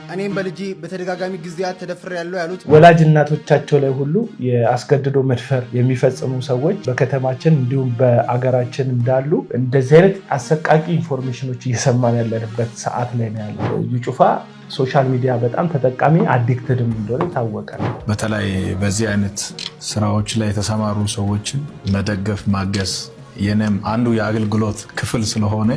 እኔም በልጄ በተደጋጋሚ ጊዜያት ተደፍሬያለሁ ያሉት ወላጅ እናቶቻቸው ላይ ሁሉ የአስገድዶ መድፈር የሚፈጽሙ ሰዎች በከተማችን እንዲሁም በአገራችን እንዳሉ እንደዚህ አይነት አሰቃቂ ኢንፎርሜሽኖች እየሰማን ያለንበት ሰዓት ላይ ነው ያለው። እዩ ጩፋ ሶሻል ሚዲያ በጣም ተጠቃሚ አዲክትድም እንደሆነ ይታወቃል። በተለይ በዚህ አይነት ስራዎች ላይ የተሰማሩ ሰዎችን መደገፍ ማገዝ የኔም አንዱ የአገልግሎት ክፍል ስለሆነ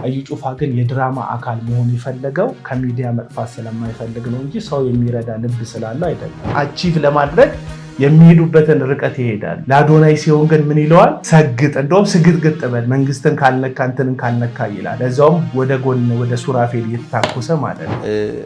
እዩ ጩፋ ግን የድራማ አካል መሆን የፈለገው ከሚዲያ መጥፋት ስለማይፈልግ ነው እንጂ ሰው የሚረዳ ልብ ስላለው አይደለም። አቺቭ ለማድረግ የሚሄዱበትን ርቀት ይሄዳል። ለአዶናይ ሲሆን ግን ምን ይለዋል? ሰግጥ፣ እንደውም ስግጥግጥ በል፣ መንግስትን ካልነካ እንትንን ካልነካ ይላል። እዛውም ወደ ጎን ወደ ሱራፌል እየተታኮሰ ማለት ነው።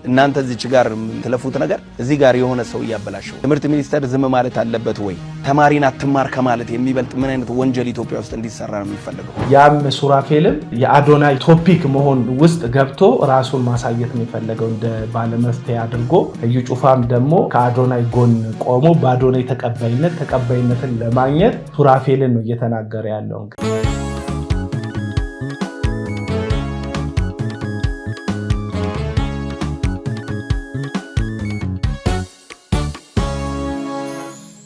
እናንተ እዚች ጋር የምትለፉት ነገር እዚህ ጋር የሆነ ሰው እያበላሸው። ትምህርት ሚኒስቴር ዝም ማለት አለበት ወይ? ተማሪን አትማር ከማለት የሚበልጥ ምን አይነት ወንጀል ኢትዮጵያ ውስጥ እንዲሰራ ነው የሚፈልገው? ያም ሱራፌልም የአዶናይ ቶፒክ መሆን ውስጥ ገብቶ ራሱን ማሳየት ነው የፈለገው እንደ ባለመፍትሄ አድርጎ። እዩ ጩፋም ደግሞ ከአዶናይ ጎን ቆሞ በአዶናይ ተቀባይነትን ለማግኘት ሱራፌልን ነው እየተናገረ ያለው።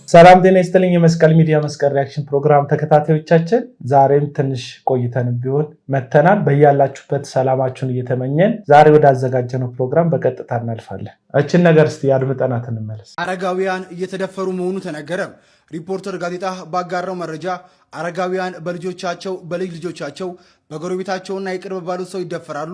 ሰላም ጤና ይስጥልኝ። የመስቀል ሚዲያ መስቀል ሪያክሽን ፕሮግራም ተከታታዮቻችን ዛሬም ትንሽ ቆይተን ቢሆን መተናል። በያላችሁበት ሰላማችሁን እየተመኘን ዛሬ ወደ አዘጋጀነው ፕሮግራም በቀጥታ እናልፋለን። እችን ነገር እስቲ አድምጠናት እንመለስ። አረጋውያን እየተደፈሩ መሆኑ ተነገረ። ሪፖርተር ጋዜጣ ባጋራው መረጃ አረጋውያን በልጆቻቸው፣ በልጅ ልጆቻቸው፣ በጎረቤታቸውና የቅርብ ባሉት ሰው ይደፈራሉ።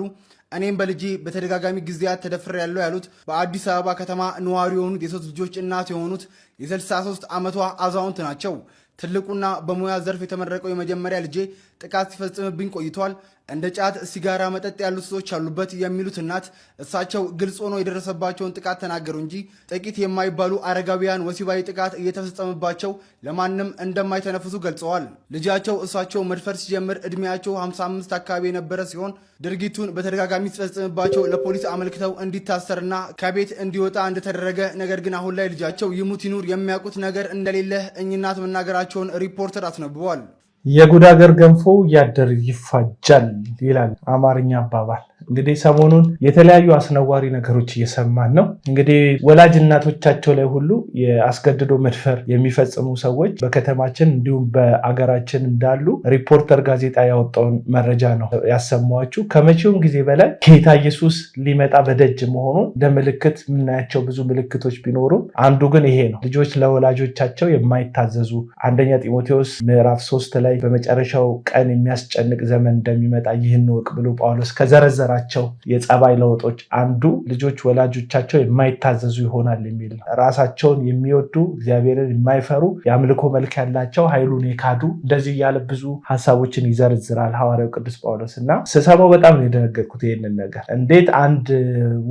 እኔም በልጄ በተደጋጋሚ ጊዜያት ተደፍሬያለሁ ያሉት በአዲስ አበባ ከተማ ነዋሪ የሆኑት የሶስት ልጆች እናት የሆኑት የ63 ዓመቷ አዛውንት ናቸው። ትልቁና በሙያ ዘርፍ የተመረቀው የመጀመሪያ ልጄ ጥቃት ሲፈጽምብኝ ቆይቷል። እንደ ጫት፣ ሲጋራ፣ መጠጥ ያሉት ሰዎች አሉበት የሚሉት እናት እሳቸው ግልጽ ሆኖ የደረሰባቸውን ጥቃት ተናገሩ እንጂ ጥቂት የማይባሉ አረጋውያን ወሲባዊ ጥቃት እየተፈጸመባቸው ለማንም እንደማይተነፍሱ ገልጸዋል። ልጃቸው እሳቸው መድፈር ሲጀምር ዕድሜያቸው 55 አካባቢ የነበረ ሲሆን ድርጊቱን በተደጋጋሚ ሲፈጽምባቸው ለፖሊስ አመልክተው እንዲታሰርና ከቤት እንዲወጣ እንደተደረገ፣ ነገር ግን አሁን ላይ ልጃቸው ይሙት ይኑር የሚያውቁት ነገር እንደሌለ እኚህ እናት መናገራቸውን ሪፖርተር አስነብቧል። የጉድ አገር ገንፎ ያደር ይፋጃል ይላል አማርኛ አባባል። እንግዲህ ሰሞኑን የተለያዩ አስነዋሪ ነገሮች እየሰማን ነው። እንግዲህ ወላጅ እናቶቻቸው ላይ ሁሉ የአስገድዶ መድፈር የሚፈጽሙ ሰዎች በከተማችን እንዲሁም በአገራችን እንዳሉ ሪፖርተር ጋዜጣ ያወጣውን መረጃ ነው ያሰማኋችሁ። ከመቼውም ጊዜ በላይ ጌታ ኢየሱስ ሊመጣ በደጅ መሆኑን እንደ ምልክት የምናያቸው ብዙ ምልክቶች ቢኖሩም አንዱ ግን ይሄ ነው። ልጆች ለወላጆቻቸው የማይታዘዙ አንደኛ ጢሞቴዎስ ምዕራፍ 3 ላይ በመጨረሻው ቀን የሚያስጨንቅ ዘመን እንደሚመጣ ይህን ወቅ ብሎ ጳውሎስ ከዘረዘራቸው የጸባይ ለውጦች አንዱ ልጆች ወላጆቻቸው የማይታዘዙ ይሆናል የሚል ነው። ራሳቸውን የሚወዱ እግዚአብሔርን የማይፈሩ የአምልኮ መልክ ያላቸው ኃይሉን የካዱ እንደዚህ እያለ ብዙ ሀሳቦችን ይዘረዝራል ሐዋርያው ቅዱስ ጳውሎስ እና ስሰማው በጣም ነው የደነገጥኩት። ይህንን ነገር እንዴት አንድ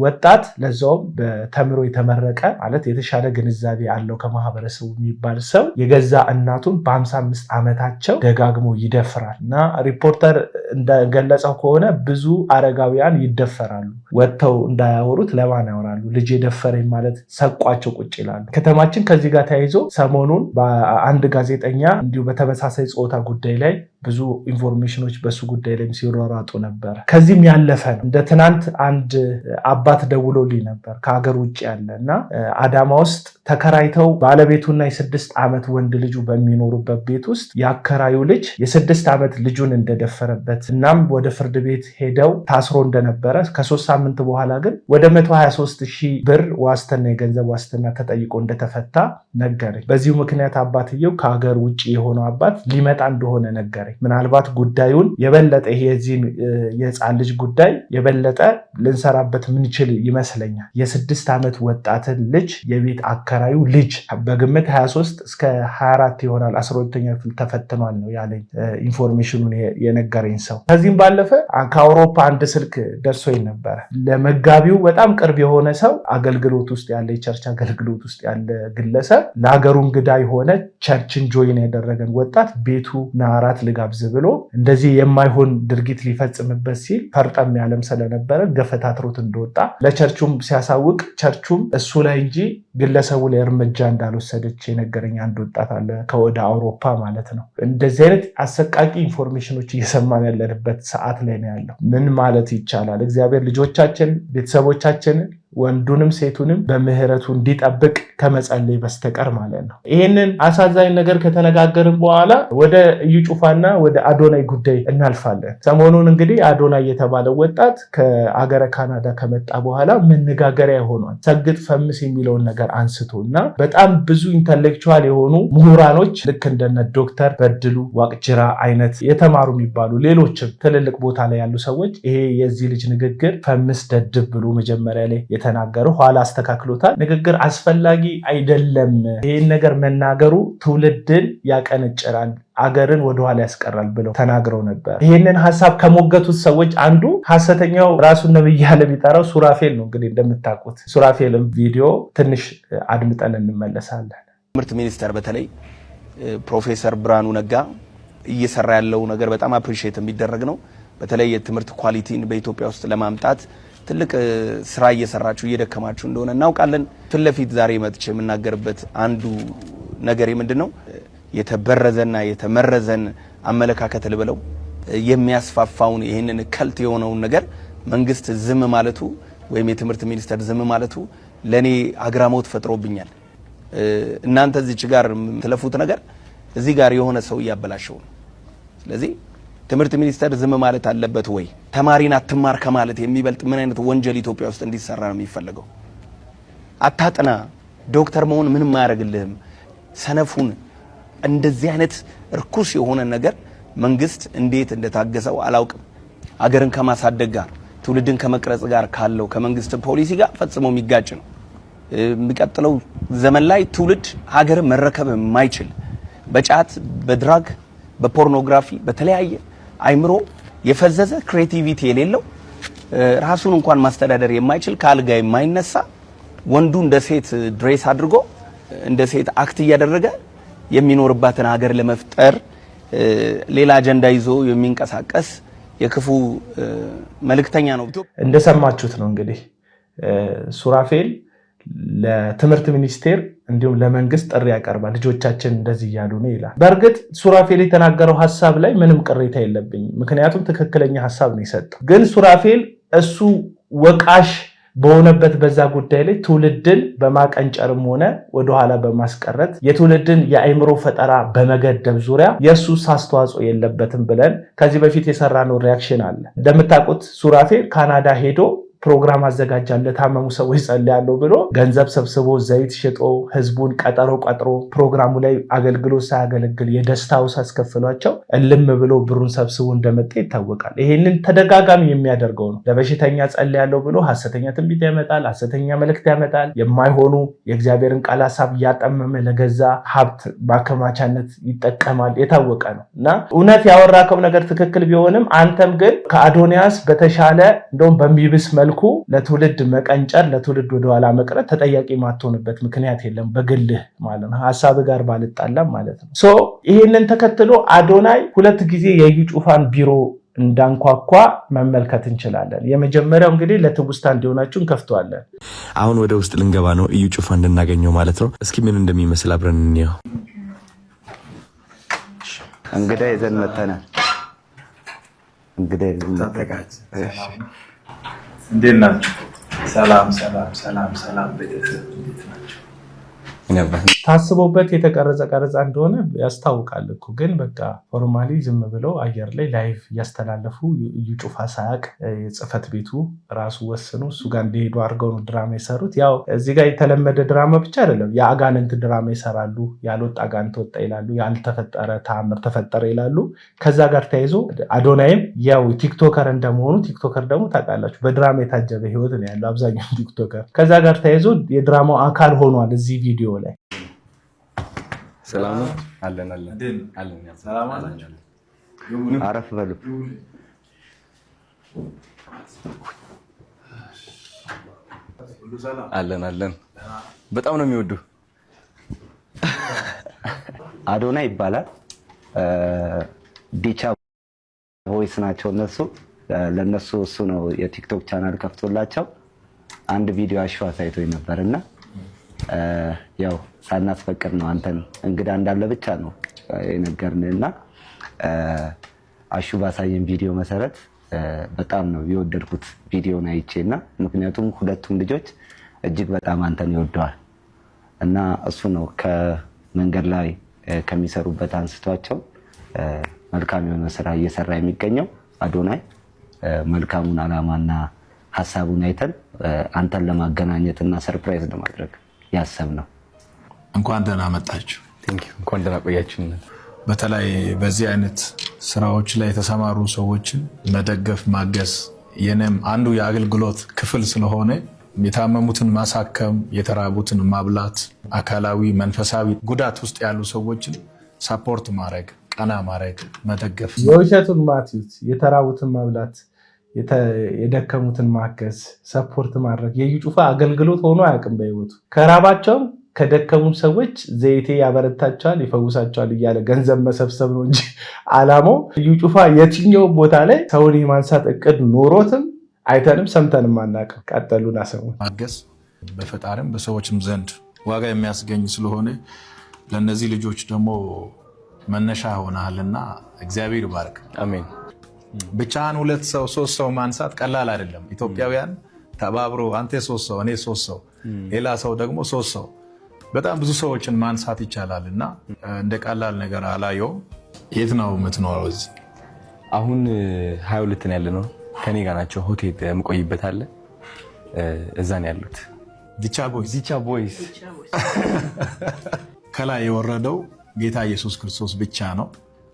ወጣት ለዛውም በተምሮ የተመረቀ ማለት የተሻለ ግንዛቤ አለው ከማህበረሰቡ የሚባል ሰው የገዛ እናቱን በ55 ዓመታቸው ደጋግሞ ይደፍራል እና ሪፖርተር እንደገለጸው ከሆነ ብዙ አረጋውያን ይደፈራሉ። ወጥተው እንዳያወሩት ለማን ያወራሉ? ልጅ የደፈረኝ ማለት ሰቋቸው ቁጭ ይላሉ። ከተማችን ከዚህ ጋር ተያይዞ ሰሞኑን በአንድ ጋዜጠኛ እንዲሁ በተመሳሳይ ጾታ ጉዳይ ላይ ብዙ ኢንፎርሜሽኖች በሱ ጉዳይ ላይ ሲሯሯጡ ነበር። ከዚህም ያለፈ ነው። እንደ ትናንት አንድ አባት ደውሎልኝ ነበር ከሀገር ውጭ ያለ እና አዳማ ውስጥ ተከራይተው ባለቤቱና የ6 ዓመት ወንድ ልጁ በሚኖሩበት ቤት ውስጥ የአከራዩ ልጅ የ6 ዓመት ልጁን እንደደፈረበት እናም ወደ ፍርድ ቤት ሄደው ታስሮ እንደነበረ ከ3 ሳምንት በኋላ ግን ወደ 123,000 ብር ዋስትና የገንዘብ ዋስትና ተጠይቆ እንደተፈታ ነገረኝ። በዚሁ ምክንያት አባትየው ከሀገር ውጭ የሆነው አባት ሊመጣ እንደሆነ ነገረኝ። ምናልባት ጉዳዩን የበለጠ ይሄ የዚህን የህፃን ልጅ ጉዳይ የበለጠ ልንሰራበት ምንችል ይመስለኛል። የ6 ዓመት ወጣትን ልጅ የቤት አከራዩ ልጅ በግምት 23 እስከ 24 ይሆናል 12ኛ ክፍል ተፈትኗል ነው ያለኝ ኢንፎርሜሽኑን የነገረኝ ሰው። ከዚህም ባለፈ ከአውሮፓ አንድ ስልክ ደርሶኝ ነበረ። ለመጋቢው በጣም ቅርብ የሆነ ሰው አገልግሎት ውስጥ ያለ የቸርች አገልግሎት ውስጥ ያለ ግለሰብ ለሀገሩ እንግዳ የሆነ ቸርችን ጆይን ያደረገን ወጣት ቤቱ ናራት ልጋብዝ ብሎ እንደዚህ የማይሆን ድርጊት ሊፈጽምበት ሲል ፈርጠም ያለም ስለነበረ ገፈታትሮት እንደወጣ ለቸርቹም ሲያሳውቅ ቸርቹም እሱ ላይ እንጂ ግለሰቡ ላይ እርምጃ እንዳልወሰደች የነገረኝ አንድ ወጣት አለ ከወደ አውሮፓ ማለት ነው። እንደዚህ አይነት አሰቃቂ ኢንፎርሜሽኖች እየሰማን ያለንበት ሰዓት ላይ ነው ያለው። ምን ማለት ይቻላል? እግዚአብሔር ልጆቻችን ቤተሰቦቻችንን ወንዱንም ሴቱንም በምህረቱ እንዲጠብቅ ከመጸለይ በስተቀር ማለት ነው። ይህንን አሳዛኝ ነገር ከተነጋገርን በኋላ ወደ እዩ ጩፋና ወደ አዶናይ ጉዳይ እናልፋለን። ሰሞኑን እንግዲህ አዶናይ የተባለው ወጣት ከአገረ ካናዳ ከመጣ በኋላ መነጋገሪያ ሆኗል። ሰግጥ ፈምስ የሚለውን ነገር አንስቶ እና በጣም ብዙ ኢንተሌክቹዋል የሆኑ ምሁራኖች ልክ እንደነ ዶክተር በድሉ ዋቅጅራ አይነት የተማሩ የሚባሉ ሌሎችም ትልልቅ ቦታ ላይ ያሉ ሰዎች ይሄ የዚህ ልጅ ንግግር ፈምስ ደድብ ብሎ መጀመሪያ ላይ ተናገሩ ኋላ አስተካክሎታል። ንግግር አስፈላጊ አይደለም። ይህን ነገር መናገሩ ትውልድን ያቀነጭራል፣ አገርን ወደኋላ ያስቀራል ብለው ተናግረው ነበር። ይህንን ሐሳብ ከሞገቱት ሰዎች አንዱ ሐሰተኛው ራሱን ነብይ ያለ ቢጠራው ሱራፌል ነው። እንግዲህ እንደምታውቁት ሱራፌልም ቪዲዮ ትንሽ አድምጠን እንመለሳለን። ትምህርት ሚኒስቴር በተለይ ፕሮፌሰር ብርሃኑ ነጋ እየሰራ ያለው ነገር በጣም አፕሪሺየት የሚደረግ ነው። በተለይ የትምህርት ኳሊቲን በኢትዮጵያ ውስጥ ለማምጣት ትልቅ ስራ እየሰራችሁ እየደከማችሁ እንደሆነ እናውቃለን። ፊት ለፊት ዛሬ መጥቼ የምናገርበት አንዱ ነገር ምንድነው የተበረዘና የተመረዘን አመለካከት ልበለው የሚያስፋፋውን ይሄንን ከልት የሆነውን ነገር መንግስት ዝም ማለቱ ወይም የትምህርት ሚኒስቴር ዝም ማለቱ ለኔ አግራሞት ፈጥሮብኛል። እናንተ እዚች ጋር የምትለፉት ነገር እዚህ ጋር የሆነ ሰው እያበላሸው ነው። ስለዚህ ትምህርት ሚኒስቴር ዝም ማለት አለበት ወይ? ተማሪን አትማር ከማለት የሚበልጥ ምን አይነት ወንጀል ኢትዮጵያ ውስጥ እንዲሰራ ነው የሚፈልገው? አታጥና፣ ዶክተር መሆን ምንም አያደርግልህም፣ ሰነፉን እንደዚህ አይነት እርኩስ የሆነ ነገር መንግስት እንዴት እንደታገሰው አላውቅም። አገርን ከማሳደግ ጋር ትውልድን ከመቅረጽ ጋር ካለው ከመንግስት ፖሊሲ ጋር ፈጽሞ የሚጋጭ ነው። የሚቀጥለው ዘመን ላይ ትውልድ ሀገርን መረከብ የማይችል በጫት በድራግ በፖርኖግራፊ በተለያየ አይምሮ የፈዘዘ ክሬቲቪቲ የሌለው ራሱን እንኳን ማስተዳደር የማይችል ካልጋ የማይነሳ ወንዱ እንደ ሴት ድሬስ አድርጎ እንደ ሴት አክት እያደረገ የሚኖርባትን ሀገር ለመፍጠር ሌላ አጀንዳ ይዞ የሚንቀሳቀስ የክፉ መልእክተኛ ነው። እንደሰማችሁት ነው እንግዲህ ሱራፌል ለትምህርት ሚኒስቴር እንዲሁም ለመንግስት ጥሪ ያቀርባል። ልጆቻችን እንደዚህ እያሉ ነው ይላል። በእርግጥ ሱራፌል የተናገረው ሐሳብ ላይ ምንም ቅሬታ የለብኝም፣ ምክንያቱም ትክክለኛ ሐሳብ ነው የሰጠው። ግን ሱራፌል እሱ ወቃሽ በሆነበት በዛ ጉዳይ ላይ ትውልድን በማቀንጨርም ሆነ ወደኋላ በማስቀረት የትውልድን የአእምሮ ፈጠራ በመገደብ ዙሪያ የእሱስ አስተዋጽኦ የለበትም ብለን ከዚህ በፊት የሰራነው ሪያክሽን አለ። እንደምታውቁት ሱራፌል ካናዳ ሄዶ ፕሮግራም አዘጋጃለሁ ለታመሙ ሰዎች ጸልያለሁ ብሎ ገንዘብ ሰብስቦ ዘይት ሽጦ ህዝቡን ቀጠሮ ቀጥሮ ፕሮግራሙ ላይ አገልግሎት ሳያገለግል የደስታው ሳስከፍሏቸው እልም ብሎ ብሩን ሰብስቦ እንደመጣ ይታወቃል። ይሄንን ተደጋጋሚ የሚያደርገው ነው። ለበሽተኛ ጸልያለሁ ብሎ ሐሰተኛ ትንቢት ያመጣል፣ ሐሰተኛ መልእክት ያመጣል፣ የማይሆኑ የእግዚአብሔርን ቃል ሐሳብ እያጠመመ ለገዛ ሀብት ማከማቻነት ይጠቀማል። የታወቀ ነው እና እውነት ያወራከው ነገር ትክክል ቢሆንም አንተም ግን ከአዶንያስ በተሻለ እንደውም በሚብስ መልኩ ለትውልድ መቀንጨር ለትውልድ ወደኋላ መቅረት ተጠያቂ ማትሆንበት ምክንያት የለም። በግልህ ማለት ነው ሐሳብ ጋር ባልጣላም ማለት ነው። ሶ ይሄንን ተከትሎ አዶናይ 2 ጊዜ የዩ ጩፋን ቢሮ እንዳንኳኳ መመልከት እንችላለን። የመጀመሪያው እንግዲህ ለትውስታ እንዲሆናችሁ እንከፍተዋለን። አሁን ወደ ውስጥ ልንገባ ነው፣ እዩ ጩፋ እንድናገኘው ማለት ነው። እስኪ ምን እንደሚመስል አብረን እንየው። እንግዳ ይዘን መተናል። እንግዳ ይዘን መተናል። እንዴት ናችሁ? ሰላም ሰላም ሰላም ሰላም። ቤተሰብ እንዴት ናችሁ? ታስቦበት የተቀረጸ ቀረጻ እንደሆነ ያስታውቃል እኮ። ግን በቃ ፎርማሊ ዝም ብለው አየር ላይ ላይቭ እያስተላለፉ እዩ ጩፋ ሳያቅ የጽህፈት ቤቱ ራሱ ወስኖ እሱ ጋር እንዲሄዱ አድርገው ነው ድራማ የሰሩት። ያው እዚህ ጋር የተለመደ ድራማ ብቻ አይደለም፣ የአጋንንት ድራማ ይሰራሉ። ያልወጣ አጋንንት ወጣ ይላሉ፣ ያልተፈጠረ ተአምር ተፈጠረ ይላሉ። ከዛ ጋር ተያይዞ አዶናይም ያው ቲክቶከር እንደመሆኑ ቲክቶከር ደግሞ ታውቃላችሁ በድራማ የታጀበ ህይወት ነው ያለው አብዛኛው ቲክቶከር። ከዛ ጋር ተያይዞ የድራማው አካል ሆኗል እዚህ ቪዲዮ ላይ። ሰላም አለን አለን ሰላም አላችሁ? አረፍ በሉ። አለን በጣም ነው የሚወዱ። አዶናይ ይባላል። ዲቻ ቮይስ ናቸው እነሱ። ለነሱ እሱ ነው የቲክቶክ ቻናል ከፍቶላቸው አንድ ቪዲዮ አሽዋ ሳይቶኝ ነበርና ያው ሳናስፈቅድ ነው አንተን እንግዳ እንዳለ ብቻ ነው የነገርንና አሹ ባሳየን ቪዲዮ መሰረት በጣም ነው የወደድኩት ቪዲዮን አይቼና ምክንያቱም ሁለቱም ልጆች እጅግ በጣም አንተን ይወደዋል እና እሱ ነው ከመንገድ ላይ ከሚሰሩበት አንስቷቸው መልካም የሆነ ስራ እየሰራ የሚገኘው አዶናይ መልካሙን አላማና ሐሳቡን አይተን አንተን ለማገናኘትና ሰርፕራይዝ ለማድረግ ያሰብነው። እንኳን ደህና መጣችሁ። ቴንኪው እንኳን ደህና ቆያችሁን። በተለይ በዚህ አይነት ስራዎች ላይ የተሰማሩ ሰዎችን መደገፍ ማገዝ የኔም አንዱ የአገልግሎት ክፍል ስለሆነ የታመሙትን ማሳከም፣ የተራቡትን ማብላት፣ አካላዊ መንፈሳዊ ጉዳት ውስጥ ያሉ ሰዎችን ሰፖርት ማድረግ፣ ቀና ማድረግ፣ መደገፍ የውሸቱን ማትዩት የተራቡትን ማብላት የደከሙትን ማገዝ ሰፖርት ማድረግ የእዩ ጩፋ አገልግሎት ሆኖ አያውቅም። በህይወቱ ከራባቸውም ከደከሙ ሰዎች ዘይቴ ያበረታቸዋል ይፈውሳቸዋል እያለ ገንዘብ መሰብሰብ ነው እንጂ አላማው እዩ ጩፋ የትኛው ቦታ ላይ ሰውን የማንሳት እቅድ ኖሮትም አይተንም ሰምተንም አናውቅም። ቀጠሉና ሰሙ ማገዝ በፈጣሪም በሰዎችም ዘንድ ዋጋ የሚያስገኝ ስለሆነ ለነዚህ ልጆች ደግሞ መነሻ ሆነሃልና እግዚአብሔር ይባርክ። አሜን። ብቻህን 2 ሰው 3 ሰው ማንሳት ቀላል አይደለም። ኢትዮጵያውያን ተባብሮ አንተ 3 ሰው እኔ 3 ሰው ሌላ ሰው ደግሞ 3 ሰው በጣም ብዙ ሰዎችን ማንሳት ይቻላልና እንደ ቀላል ነገር አላየውም። የት ነው የምትኖረው? እዚህ አሁን 22 ነው ያለነው። ከኔ ጋር ናቸው። ሆቴል የምቆይበት አለ። እዛ ነው ያሉት። ዲቻ ቦይስ ከላይ የወረደው ጌታ ኢየሱስ ክርስቶስ ብቻ ነው።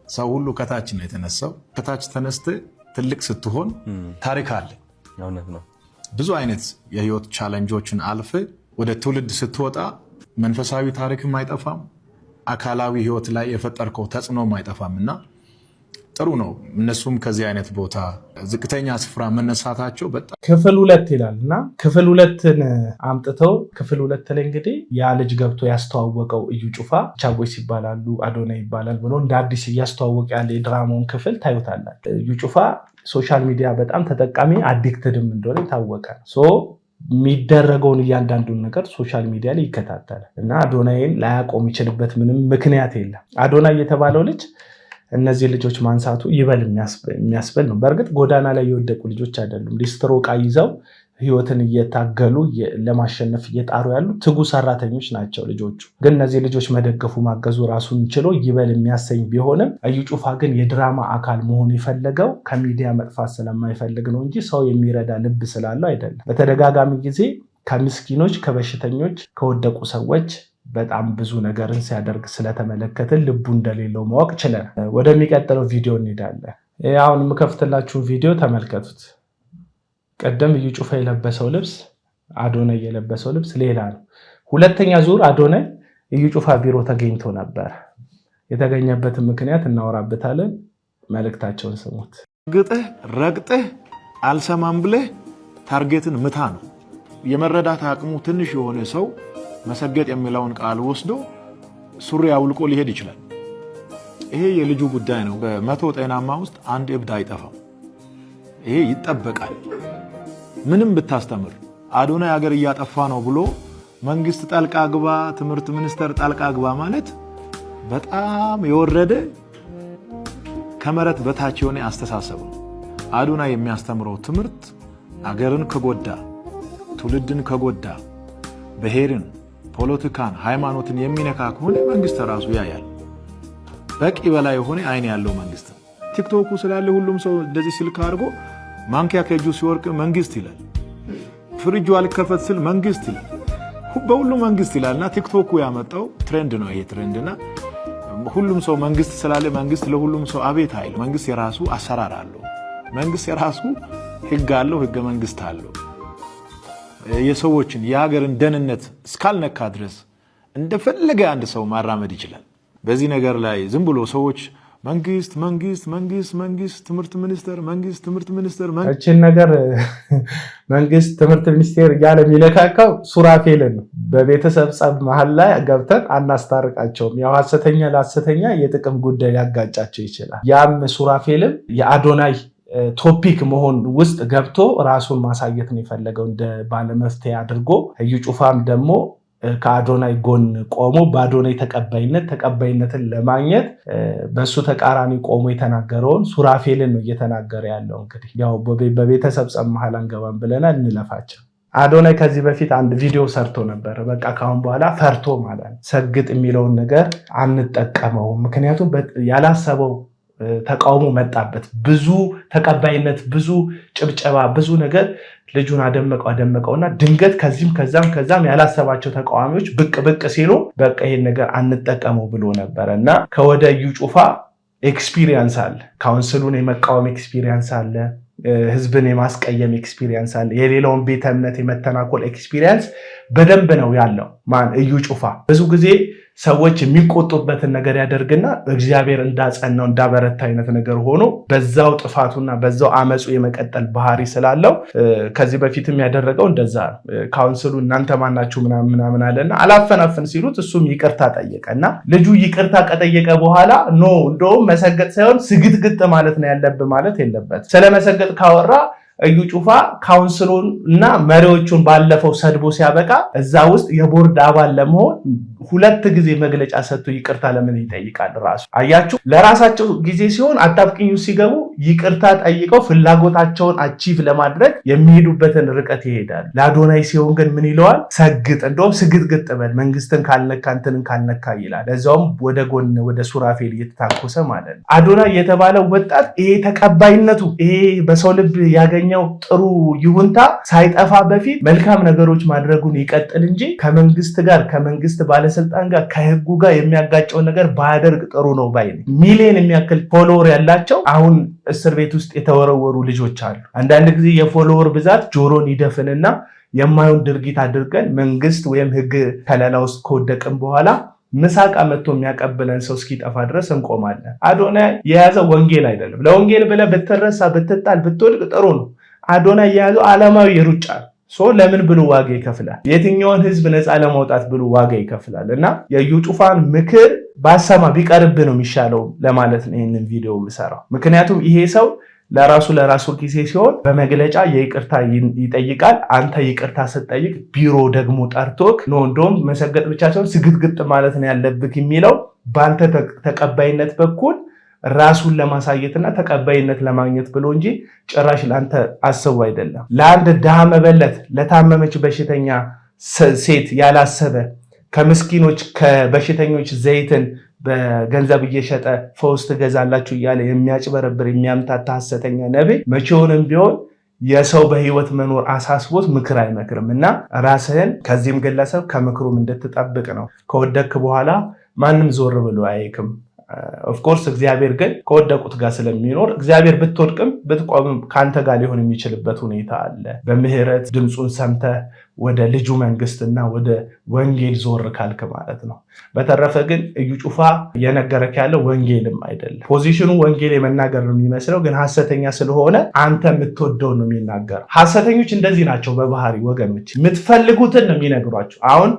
ሰው ሁሉ ከታች ነው የተነሳው። ከታች ተነስተ ትልቅ ስትሆን ታሪክ አለ። እውነት ነው። ብዙ አይነት የህይወት ቻሌንጆችን አልፈ ወደ ትውልድ ስትወጣ መንፈሳዊ ታሪክም አይጠፋም፣ አካላዊ ህይወት ላይ የፈጠርከው ተጽዕኖም አይጠፋም እና ጥሩ ነው። እነሱም ከዚህ አይነት ቦታ ዝቅተኛ ስፍራ መነሳታቸው በጣም ክፍል 2 ይላል እና ክፍል 2ን አምጥተው ክፍል 2 ላይ እንግዲህ ያ ልጅ ገብቶ ያስተዋወቀው እዩ ጩፋ ቻቦይስ ይባላሉ አዶናይ ይባላል ብሎ እንደ አዲስ እያስተዋወቀ ያለ የድራማውን ክፍል ታዩታላችሁ። እዩ ጩፋ ሶሻል ሚዲያ በጣም ተጠቃሚ አዲክትድም እንደሆነ የታወቀ ነው። የሚደረገውን እያንዳንዱን ነገር ሶሻል ሚዲያ ላይ ይከታተላል እና አዶናይን ላያቆም ይችልበት ምንም ምክንያት የለም። አዶናይ የተባለው ልጅ እነዚህ ልጆች ማንሳቱ ይበል የሚያስበል ነው። በእርግጥ ጎዳና ላይ የወደቁ ልጆች አይደሉም። ሊስትሮ ዕቃ ይዘው ህይወትን እየታገሉ ለማሸነፍ እየጣሩ ያሉ ትጉ ሰራተኞች ናቸው ልጆቹ። ግን እነዚህ ልጆች መደገፉ ማገዙ ራሱን ችሎ ይበል የሚያሰኝ ቢሆንም እዩ ጩፋ ግን የድራማ አካል መሆን የፈለገው ከሚዲያ መጥፋት ስለማይፈልግ ነው እንጂ ሰው የሚረዳ ልብ ስላለው አይደለም። በተደጋጋሚ ጊዜ ከምስኪኖች፣ ከበሽተኞች፣ ከወደቁ ሰዎች በጣም ብዙ ነገርን ሲያደርግ ስለተመለከትን ልቡ እንደሌለው ማወቅ ችለን ወደሚቀጥለው ቪዲዮ እንሄዳለን። አሁን የምከፍትላችሁን ቪዲዮ ተመልከቱት። ቀደም እዩ ጩፋ የለበሰው ልብስ አዶናይ የለበሰው ልብስ ሌላ ነው። ሁለተኛ ዙር አዶናይ እዩ ጩፋ ቢሮ ተገኝቶ ነበር። የተገኘበትን ምክንያት እናወራበታለን። መልእክታቸውን ስሙት። ግጥህ ረግጥህ አልሰማም ብለህ ታርጌትን ምታ ነው። የመረዳት አቅሙ ትንሽ የሆነ ሰው መሰገጥ የሚለውን ቃል ወስዶ ሱሪ አውልቆ ሊሄድ ይችላል። ይሄ የልጁ ጉዳይ ነው። በመቶ ጤናማ ውስጥ አንድ እብድ አይጠፋም። ይሄ ይጠበቃል። ምንም ብታስተምር አዶናይ ሀገር እያጠፋ ነው ብሎ መንግስት ጣልቃ ግባ፣ ትምህርት ሚኒስቴር ጣልቃ ግባ ማለት በጣም የወረደ ከመሬት በታች የሆነ አስተሳሰብ ነው። አዶናይ የሚያስተምረው ትምህርት አገርን ከጎዳ፣ ትውልድን ከጎዳ፣ ብሔርን፣ ፖለቲካን፣ ሃይማኖትን የሚነካ ከሆነ መንግስት ራሱ ያያል። በቂ በላይ የሆነ አይን ያለው መንግስት። ቲክቶኩ ስላለ ሁሉም ሰው እንደዚህ ስልክ አድርጎ ማንኪያ ከእጁ ሲወርቅ መንግስት ይላል። ፍሪጁ አልከፈት ስል መንግስት ይላል። በሁሉ መንግስት ይላልና ቲክቶኩ ያመጣው ትሬንድ ነው። ይሄ ትሬንድና ሁሉም ሰው መንግስት ስላለ መንግስት ለሁሉም ሰው አቤት አይል። መንግስት የራሱ አሰራር አለው። መንግስት የራሱ ህግ አለው፣ ህገ መንግስት አለው። የሰዎችን የሀገርን ደህንነት እስካልነካ ድረስ እንደፈለገ አንድ ሰው ማራመድ ይችላል። በዚህ ነገር ላይ ዝም ብሎ ሰዎች መንግስት ትምህርት ሚኒስቴር እቺን ነገር መንግስት ትምህርት ሚኒስቴር እያለ የሚነካካው ሱራፌልን ነው። በቤተሰብ ጸብ መሀል ላይ ገብተን አናስታርቃቸውም። ያው ሐሰተኛ ለሐሰተኛ የጥቅም ጉዳይ ሊያጋጫቸው ይችላል። ያም ሱራፌልን የአዶናይ ቶፒክ መሆን ውስጥ ገብቶ ራሱን ማሳየት ነው የፈለገው እንደ ባለመፍትሄ አድርጎ። እዩ ጩፋም ደግሞ ከአዶናይ ጎን ቆሞ በአዶናይ ተቀባይነትን ለማግኘት በሱ ተቃራኒ ቆሞ የተናገረውን ሱራፌልን ነው እየተናገረ ያለው። እንግዲህ ያው በቤተሰብ ጸብ መሃል አንገባም ብለናል፣ እንለፋቸው። አዶናይ ከዚህ በፊት አንድ ቪዲዮ ሰርቶ ነበር። በቃ ካሁን በኋላ ፈርቶ ማለት ሰግጥ የሚለውን ነገር አንጠቀመው፣ ምክንያቱም ያላሰበው ተቃውሞ መጣበት። ብዙ ተቀባይነት፣ ብዙ ጭብጨባ፣ ብዙ ነገር ልጁን አደመቀውና ድንገት ከዛም ያላሰባቸው ተቃዋሚዎች ብቅ ሲሉ በቃ ይሄን ነገር አንጠቀመው ብሎ ነበር እና ከወደ እዩ ጩፋ ኤክስፒሪየንስ አለ፣ ካውንስሉን የመቃወም ኤክስፒሪየንስ አለ፣ ህዝብን የማስቀየም ኤክስፒሪየንስ አለ፣ የሌላውን ቤተ እምነት የመተናኮል ኤክስፒሪየንስ በደንብ ነው ያለው። እዩ ጩፋ ብዙ ጊዜ ሰዎች የሚቆጡበትን ነገር ያደርግና እግዚአብሔር እንዳጸናው እንዳበረታ አይነት ነገር ሆኖ በዛው ጥፋቱና በዛው አመፁ የመቀጠል ባህሪ ስላለው ከዚህ በፊትም ያደረገው እንደዛ ነው። ካውንስሉ እናንተ ማናችሁ ምናምን አለና አላፈናፍን ሲሉት እሱም ይቅርታ ጠየቀና ልጁ ይቅርታ ከጠየቀ በኋላ እንደውም መሰገጥ ሳይሆን ስግጥግጥ ማለት ነው ያለብህ ማለት የለበት። ስለመሰገጥ ካወራ እዩ ጩፋ ካውንስሉን እና መሪዎቹን ባለፈው ሰድቦ ሲያበቃ እዛ ውስጥ የቦርድ አባል ለመሆን 2 ጊዜ መግለጫ ሰጥቶ ይቅርታ ለምን ይጠይቃል? ራሱ አያችሁ፣ ለራሳቸው ጊዜ ሲሆን አጣብቂኙ ሲገቡ ይቅርታ ጠይቀው ፍላጎታቸውን አቺቭ ለማድረግ የሚሄዱበትን ርቀት ይሄዳል። ለአዶናይ ሲሆን ግን ምን ይለዋል? ሰግጥ፣ እንደውም ስግጥግጥ በል፣ መንግስትን ካልነካ እንትንን ካልነካ ይላል። ለዛውም ወደ ጎን ወደ ሱራፌል እየተታኮሰ ማለት ነው። አዶናይ የተባለው ወጣት ይሄ ተቀባይነቱ ይሄ በሰው ልብ ያገኘው ጥሩ ይሁንታ ሳይጠፋ በፊት መልካም ነገሮች ማድረጉን ይቀጥል እንጂ ከመንግስት ባለስልጣን ጋር ከህጉ ጋር የሚያጋጨው ነገር ባያደርግ ጥሩ ነው ባይ ነኝ። ሚሊዮን የሚያክል ፎሎወር ያላቸው አሁን እስር ቤት ውስጥ የተወረወሩ ልጆች አሉ። አንዳንድ ጊዜ የፎሎወር ብዛት ጆሮን ይደፍንና የማይሆን ድርጊት አድርገን መንግስት ወይም ህግ ከለላ ውስጥ ከወደቅን በኋላ ምሳቃ መጥቶ የሚያቀብለን ሰው እስኪጠፋ ድረስ እንቆማለን። አዶናይ የያዘው ወንጌል አይደለም። ለወንጌል ብለህ ብትረሳ ብትጣል ብትወድቅ ጥሩ ነው። አዶናይ የያዘው ዓለማዊ የሩጫ ለምን ብሎ ዋጋ ይከፍላል? የትኛውን ህዝብ ነፃ ለማውጣት ብሎ ዋጋ ይከፍላል? እና የዩ ጩፋን ምክር ባሰማ ቢቀርብ ነው የሚሻለው ለማለት ነው ይህንን ቪዲዮ የምሰራው። ምክንያቱም ይሄ ሰው ለራሱ ጊዜ ሲሆን በመግለጫ የይቅርታ ይጠይቃል። አንተ ይቅርታ ስትጠይቅ ቢሮ ደግሞ ጠርቶክ እንደውም መሰገጥ ብቻ ሳይሆን ስግጥግጥ ማለት ነው ያለብክ የሚለው በአንተ ተቀባይነት በኩል ራሱን ለማሳየትና ተቀባይነት ለማግኘት ብሎ እንጂ ጭራሽ ለአንተ አስቡ አይደለም። ለአንድ ድሃ መበለት፣ ለታመመች በሽተኛ ሴት ያላሰበ ከምስኪኖች ከበሽተኞች ዘይትን በገንዘብ እየሸጠ ፈውስ ትገዛላችሁ እያለ የሚያጭበረብር የሚያምታታ ሐሰተኛ ነብይ መቼውንም ቢሆን የሰው በህይወት መኖር አሳስቦት ምክር አይመክርም እና ራስህን ከዚህም ግለሰብ ከምክሩም እንድትጠብቅ ነው። ከወደክ በኋላ ማንም ዞር ብሎ አይክም። ኦፍኮርስ እግዚአብሔር ግን ከወደቁት ጋር ስለሚኖር እግዚአብሔር ብትወድቅም ብትቆምም ከአንተ ጋር ሊሆን የሚችልበት ሁኔታ አለ። በምህረት ድምፁን ሰምተህ ወደ ልጁ መንግስትና ወደ ወንጌል ዞር ካልክ ማለት ነው። በተረፈ ግን እዩ ጩፋ እየነገረክ ያለው ወንጌልም አይደለም። ፖዚሽኑ ወንጌል የመናገር ነው የሚመስለው፣ ግን ሐሰተኛ ስለሆነ አንተ የምትወደው ነው የሚናገር። ሐሰተኞች እንደዚህ ናቸው በባህሪ ወገኖች፣ የምትፈልጉትን ነው የሚነግሯቸው። አሁን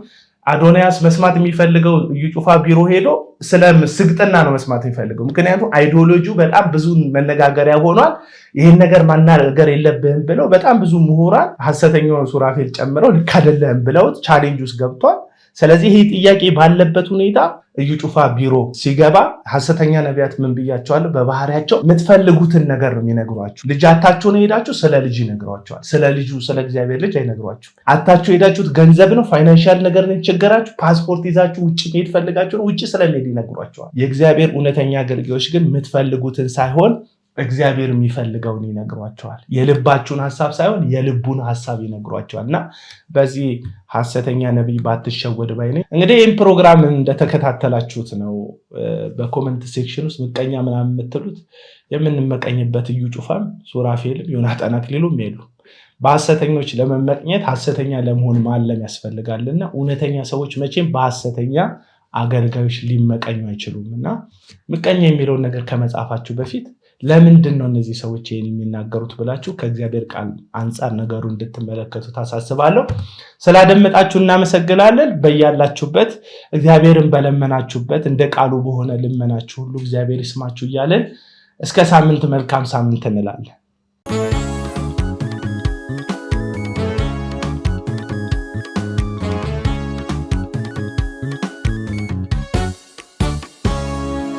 አዶናያስ መስማት የሚፈልገው እዩ ጩፋ ቢሮ ሄዶ ስለ ስግጥና ነው መስማት የሚፈልገው። ምክንያቱም አይዲዮሎጂው በጣም ብዙ መነጋገሪያ ሆኗል። ይህን ነገር ማናገር የለብህም ብለው በጣም ብዙ ምሁራን ሐሰተኛውን ሱራፌል ጨምረው ልክ አይደለም ብለውት ቻሌንጅ ውስጥ ገብቷል። ስለዚህ ይህ ጥያቄ ባለበት ሁኔታ እዩ ጩፋ ቢሮ ሲገባ ሐሰተኛ ነቢያት ምን ብያቸዋለሁ? በባህሪያቸው የምትፈልጉትን ነገር ነው የሚነግሯችሁ። ልጅ አታችሁ ነው ሄዳችሁ ስለ ልጅ ይነግሯቸዋል። ስለ ልጁ ስለ እግዚአብሔር ልጅ አይነግሯችሁ። አታችሁ ሄዳችሁት ገንዘብ ነው ፋይናንሻል ነገር ነው የቸገራችሁ፣ ፓስፖርት ይዛችሁ ውጭ መሄድ ፈልጋችሁ ነው ውጭ ስለሚሄድ ይነግሯቸዋል። የእግዚአብሔር እውነተኛ አገልጋዮች ግን የምትፈልጉትን ሳይሆን እግዚአብሔር የሚፈልገውን ይነግሯቸዋል። የልባችሁን ሐሳብ ሳይሆን የልቡን ሐሳብ ይነግሯቸዋል። እና በዚህ ሐሰተኛ ነቢይ ባትሸወድ ባይ ነኝ። እንግዲህ ይህን ፕሮግራም እንደተከታተላችሁት ነው። በኮመንት ሴክሽን ውስጥ ምቀኛ ምናምን የምትሉት የምንመቀኝበት እዩ ጩፋም ሱራፌልም ዮናታን አክሊሉም የሉ። በሐሰተኞች ለመመቅኘት ሐሰተኛ ለመሆን ማለም ያስፈልጋልና እውነተኛ ሰዎች መቼም በሐሰተኛ አገልጋዮች ሊመቀኙ አይችሉም። እና ምቀኛ የሚለውን ነገር ከመጻፋችሁ በፊት ለምንድን ነው እነዚህ ሰዎች ይህን የሚናገሩት ብላችሁ ከእግዚአብሔር ቃል አንጻር ነገሩ እንድትመለከቱ ታሳስባለሁ። ስላደመጣችሁ እናመሰግናለን። በያላችሁበት እግዚአብሔርን በለመናችሁበት እንደ ቃሉ በሆነ ልመናችሁ ሁሉ እግዚአብሔር ይስማችሁ እያለን እስከ ሳምንት መልካም ሳምንት እንላለን።